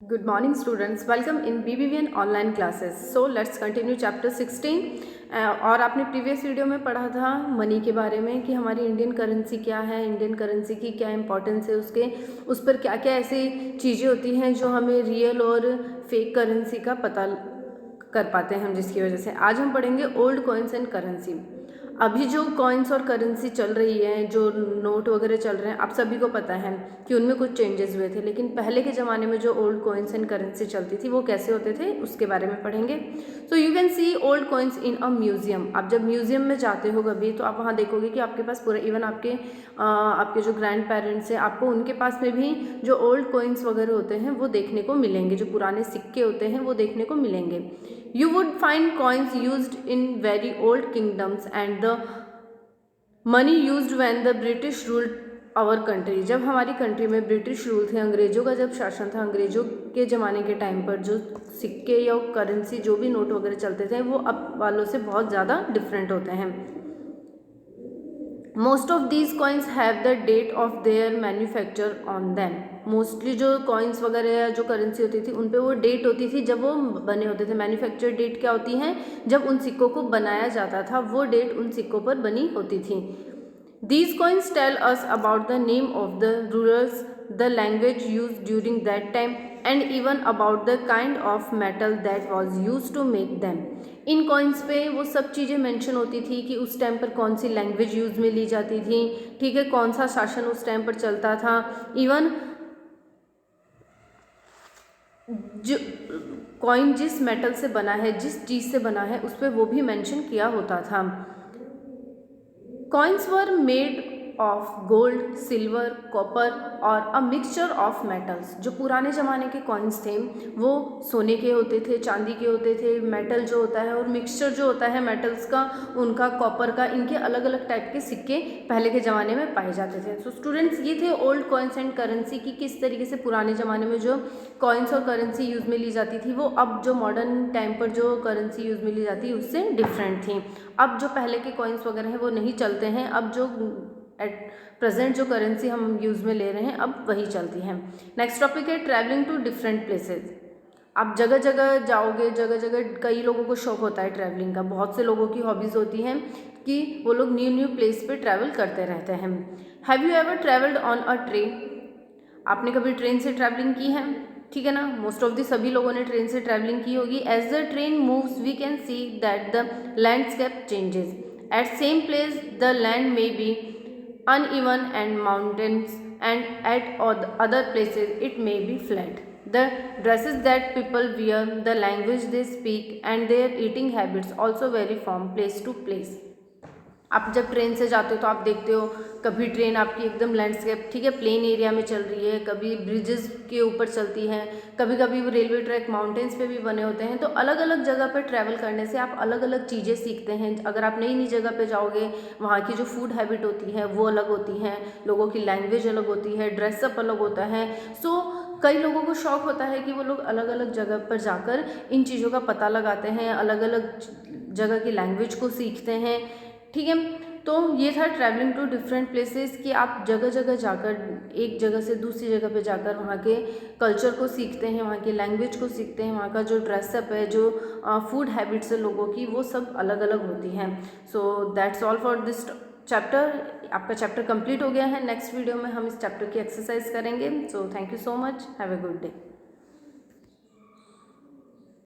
Good morning students, welcome in BBVN online classes. So let's continue chapter 16. और आपने previous video में पढ़ा था मनी के बारे में कि हमारी इंडियन करेंसी क्या है, इंडियन करेंसी की क्या इंपॉर्टेंस है, उस पर क्या क्या ऐसी चीज़ें होती हैं जो हमें रियल और फेक करेंसी का पता कर पाते हैं हम, जिसकी वजह से आज हम पढ़ेंगे ओल्ड कॉइन्स एंड करेंसी। अभी जो कॉइन्स और करेंसी चल रही है, जो नोट वगैरह चल रहे हैं, आप सभी को पता है कि उनमें कुछ चेंजेस हुए थे, लेकिन पहले के ज़माने में जो ओल्ड कॉइन्स एंड करेंसी चलती थी वो कैसे होते थे उसके बारे में पढ़ेंगे। So you can see old coins in a museum. आप जब म्यूजियम में जाते हो कभी तो आप वहाँ देखोगे कि आपके पास पूरा इवन आपके जो ग्रैंड पेरेंट्स हैं, आपको उनके पास में भी जो ओल्ड कॉइन्स वगैरह होते हैं वो देखने को मिलेंगे, जो पुराने सिक्के होते हैं वो देखने को मिलेंगे। You would find coins used in very old kingdoms and the money used when the British ruled our country। जब हमारी कंट्री में ब्रिटिश रूल थे, अंग्रेज़ों का जब शासन था, अंग्रेज़ों के ज़माने के टाइम पर जो सिक्के या करेंसी जो भी नोट वगैरह चलते थे वो अब वालों से बहुत ज़्यादा डिफरेंट होते हैं। Most of these coins have the date of their manufacture on them. Mostly जो कॉइन्स वगैरह या जो करेंसी होती थी उन पे वो डेट होती थी जब वो बने होते थे। मैन्युफैक्चर डेट क्या होती है? जब उन सिक्कों को बनाया जाता था वो डेट उन सिक्कों पर बनी होती थी। These coins tell us about the name of the rulers, the language used during that time, and even about the kind of metal that was used to make them. In coins पे वो सब चीज़ें mention होती थी कि उस time पर कौन सी लैंग्वेज यूज़ में ली जाती थी, ठीक है, कौन सा शासन उस टाइम पर चलता था, इवन जो कॉइन जिस मेटल से बना है, जिस चीज़ से बना है, उस पर वो भी मेंशन किया होता था। Coins were made of gold, silver, copper और अ मिक्सचर ऑफ मेटल्स। जो पुराने ज़माने के कॉइन्स थे वो सोने के होते थे, चांदी के होते थे, मेटल जो होता है और मिक्सचर जो होता है मेटल्स का, उनका, कॉपर का, इनके अलग अलग टाइप के सिक्के पहले के ज़माने में पाए जाते थे। सो स्टूडेंट्स, ये थे ओल्ड कॉइन्स एंड करेंसी की किस तरीके से पुराने ज़माने में जो कॉइन्स और करेंसी यूज़ में ली जाती थी वो अब जो मॉडर्न टाइम पर जो करेंसी यूज़ में ली जाती है उससे डिफरेंट थी। अब जो पहले के कॉइन्स वगैरह हैं वो नहीं चलते हैं, अब जो एट प्रेजेंट जो करेंसी हम यूज़ में ले रहे हैं अब वही चलती है। नेक्स्ट टॉपिक है ट्रैवलिंग टू डिफरेंट प्लेसेस। आप जगह जगह जाओगे, जगह जगह कई लोगों को शौक होता है ट्रैवलिंग का, बहुत से लोगों की हॉबीज़ होती हैं कि वो लोग न्यू न्यू प्लेस पे ट्रैवल करते रहते हैं। Have you ever travelled on a train? आपने कभी ट्रेन से ट्रैवलिंग की है? ठीक है ना, मोस्ट ऑफ दी सभी लोगों ने ट्रेन से ट्रैवलिंग की होगी। As the train moves we can see that the landscape changes. At same place the land may be uneven and mountains, and at other places it may be flat. The dresses that people wear, the language they speak, and their eating habits also vary from place to place. आप जब train से जाते हो तो आप देखते हो कभी ट्रेन आपकी एकदम लैंडस्केप, ठीक है, प्लेन एरिया में चल रही है, कभी ब्रिजेस के ऊपर चलती है, कभी कभी वो रेलवे ट्रैक माउंटेन्स पे भी बने होते हैं। तो अलग अलग जगह पर ट्रैवल करने से आप अलग अलग चीज़ें सीखते हैं। अगर आप नई नई जगह पे जाओगे, वहाँ की जो फूड हैबिट होती है वो अलग होती है, लोगों की लैंग्वेज अलग होती है, ड्रेसअप अलग होता है। सो कई लोगों को शौक होता है कि वो लोग अलग अलग जगह पर जाकर इन चीज़ों का पता लगाते हैं, अलग अलग जगह की लैंग्वेज को सीखते हैं, ठीक है। तो ये था ट्रैवलिंग टू डिफरेंट प्लेसेस कि आप जगह जगह जाकर, एक जगह से दूसरी जगह पे जाकर वहाँ के कल्चर को सीखते हैं, वहाँ की लैंग्वेज को सीखते हैं, वहाँ का जो ड्रेसअप है, जो फूड हैबिट्स है लोगों की, वो सब अलग अलग होती हैं। So that's all for this chapter. आपका चैप्टर कंप्लीट हो गया है। नेक्स्ट वीडियो में हम इस चैप्टर की एक्सरसाइज करेंगे। So thank you so much, have a good day.